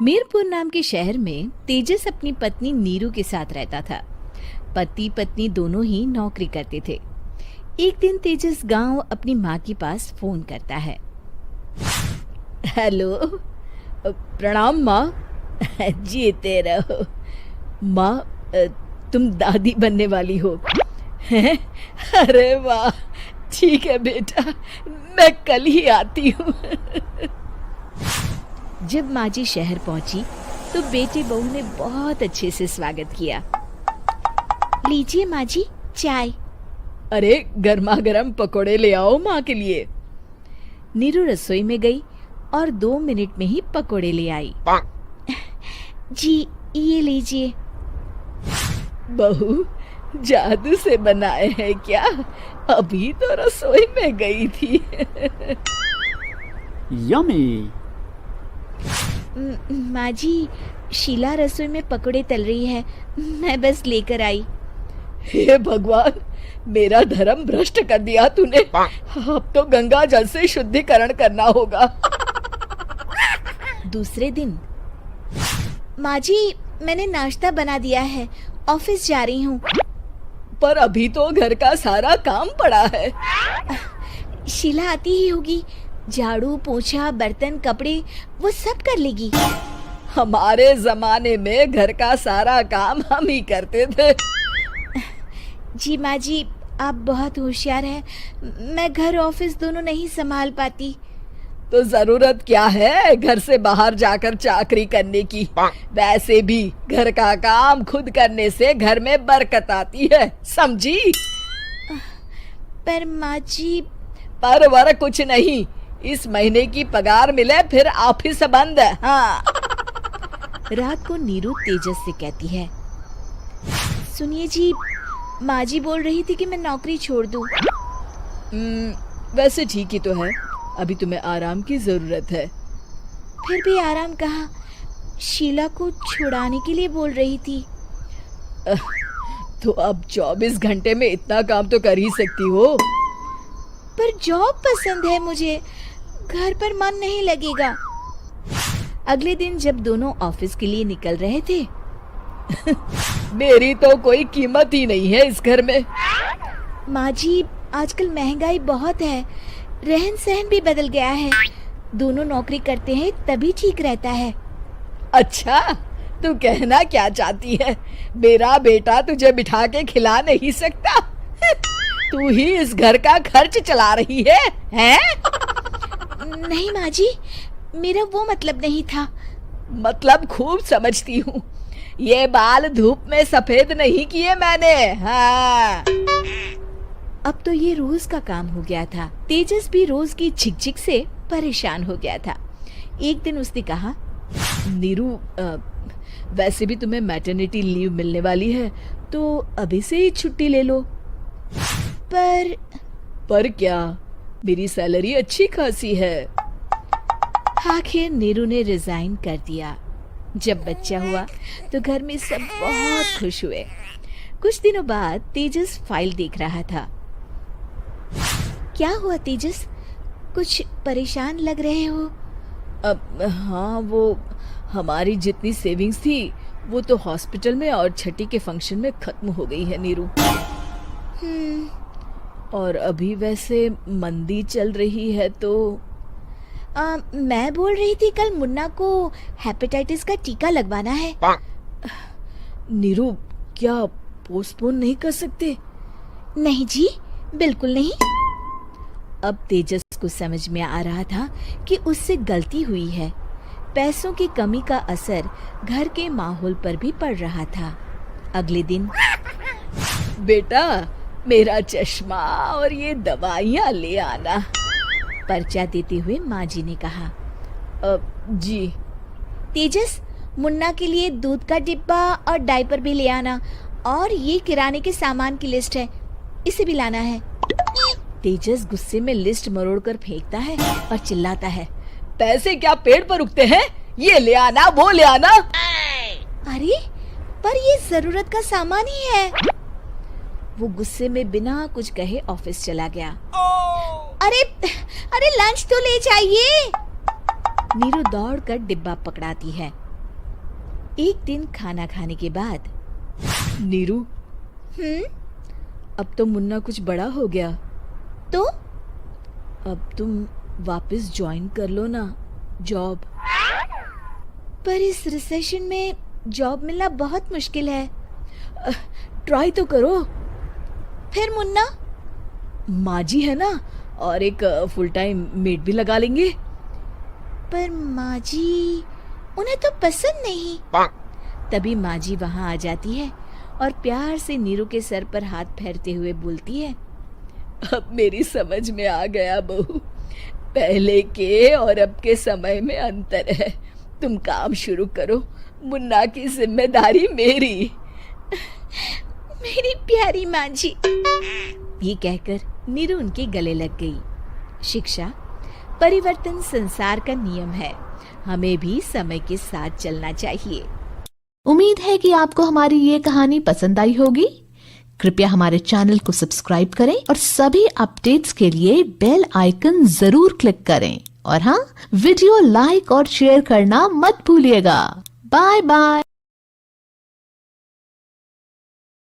मीरपुर नाम के शहर में तेजस अपनी पत्नी नीरू के साथ रहता था। पति पत्नी दोनों ही नौकरी करते थे। एक दिन तेजस गांव अपनी माँ के पास फोन करता है। हेलो, प्रणाम माँ। जीते रहो माँ, तुम दादी बनने वाली हो हैं? अरे वाह, ठीक है बेटा, मैं कल ही आती हूँ। जब माँ जी शहर पहुंची तो बेटे बहू ने बहुत अच्छे से स्वागत किया। लीजिए माँ जी, चाय। अरे गर्मा गर्म पकोड़े ले आओ माँ के लिए। नीरू रसोई में गई और 2 मिनट में ही पकोड़े ले आई। जी ये लीजिए। बहू जादू से बनाए हैं क्या? अभी तो रसोई में गई थी। यम्मी। माँ जी, शीला रसोई में पकोड़े तल रही है, मैं बस लेकर आई। हे भगवान, मेरा धर्म भ्रष्ट कर दिया तूने। अब तो गंगा जल से शुद्धिकरण करना होगा। दूसरे दिन, माँ जी मैंने नाश्ता बना दिया है, ऑफिस जा रही हूँ। पर अभी तो घर का सारा काम पड़ा है। शीला आती ही होगी, झाड़ू पोछा बर्तन कपड़े वो सब कर लेगी। हमारे जमाने में घर का सारा काम हम ही करते थे। जी माँ जी, आप बहुत होशियार हैं, मैं घर ऑफिस दोनों नहीं संभाल पाती। तो जरूरत क्या है घर से बाहर जाकर चाकरी करने की? वैसे भी घर का काम खुद करने से घर में बरकत आती है, समझी? पर माँ जी। पर वर कुछ नहीं, इस महीने की पगार मिले फिर ऑफिस बंद। हाँ। रात को नीरू तेजस से कहती है, सुनिए जी, माँ जी बोल रही थी कि मैं नौकरी छोड़ दूं। वैसे ठीक ही तो है, अभी तुम्हें आराम की जरूरत है। फिर भी आराम कहाँ, शीला को छुड़ाने के लिए बोल रही थी। तो अब 24 घंटे में इतना काम तो कर ही सकती हो। पर जॉब पसंद है मुझे, घर पर मन नहीं लगेगा। अगले दिन जब दोनों ऑफिस के लिए निकल रहे थे, मेरी तो कोई कीमत ही नहीं है इस घर में। माँ जी, आजकल महंगाई बहुत है, रहन सहन भी बदल गया है, दोनों नौकरी करते हैं तभी ठीक रहता है। अच्छा, तू कहना क्या चाहती है? मेरा बेटा तुझे बिठा के खिला नहीं सकता? तू ही इस घर का खर्च चला रही है, हैं? नहीं माँ जी, मेरा वो मतलब नहीं था। मतलब खूब समझती हूँ, ये बाल धूप में सफेद नहीं किए मैंने। हाँ। अब तो ये रोज का काम हो गया था। तेजस भी रोज की झिकझिक से परेशान हो गया था। एक दिन उसने कहा, नीरू, वैसे भी तुम्हें मैटरनिटी लीव मिलने वाली है, तो अभी से ही छुट्टी ले लो। पर क्या, मेरी सैलरी अच्छी खासी है। आखिर नीरू ने रिजाइन कर दिया। जब बच्चा हुआ तो घर में सब बहुत खुश हुए। कुछ दिनों बाद तेजस फाइल देख रहा था। क्या हुआ तेजस, कुछ परेशान लग रहे हो? हाँ, वो हमारी जितनी सेविंग्स थी वो तो हॉस्पिटल में और छठी के फंक्शन में खत्म हो गई है नीरू। और अभी वैसे मंदी चल रही है तो मैं बोल रही थी कल मुन्ना को हेपेटाइटिस का टीका लगवाना है। नीरू, क्या पोस्टपोन नहीं कर सकते? नहीं जी, बिल्कुल नहीं। अब तेजस को समझ में आ रहा था कि उससे गलती हुई है। पैसों की कमी का असर घर के माहौल पर भी पड़ रहा था। अगले दिन, बेटा मेरा चश्मा और ये दवाइयाँ ले आना, पर्चा देते हुए माँ जी ने कहा। जी। तेजस, मुन्ना के लिए दूध का डिब्बा और डायपर भी ले आना, और ये किराने के सामान की लिस्ट है, इसे भी लाना है। तेजस गुस्से में लिस्ट मरोड़कर फेंकता है और चिल्लाता है, पैसे क्या पेड़ पर उगते हैं? ये ले आना, वो ले आना। अरे पर ये जरूरत का सामान ही है। वो गुस्से में बिना कुछ कहे ऑफिस चला गया। अरे लंच तो ले जाइए। नीरू दौड़कर डिब्बा पकड़ाती है एक दिन खाना खाने के बाद, नीरू, अब तो मुन्ना कुछ बड़ा हो गया, तो अब तुम वापस ज्वाइन कर लो ना जॉब। पर इस रिसेशन में जॉब मिलना बहुत मुश्किल है। ट्राई तो करो। फिर मुन्ना, माँ जी है ना, और एक फुल टाइम मेड भी लगा लेंगे। पर माँ जी, उन्हें तो पसंद नहीं। तभी माँ जी वहाँ आ जाती है और प्यार से नीरू के सर पर हाथ फेरते हुए बोलती है, अब मेरी समझ में आ गया बहू, पहले के और अब के समय में अंतर है। तुम काम शुरू करो, मुन्ना की जिम्मेदारी मेरी। मेरी प्यारी माँ जी, ये कहकर नीरू उनके गले लग गई। शिक्षा, परिवर्तन संसार का नियम है, हमें भी समय के साथ चलना चाहिए। उम्मीद है कि आपको हमारी ये कहानी पसंद आई होगी। कृपया हमारे चैनल को सब्सक्राइब करें और सभी अपडेट्स के लिए बेल आइकन जरूर क्लिक करें। और हाँ, वीडियो लाइक और शेयर करना मत भूलिएगा। Bye bye.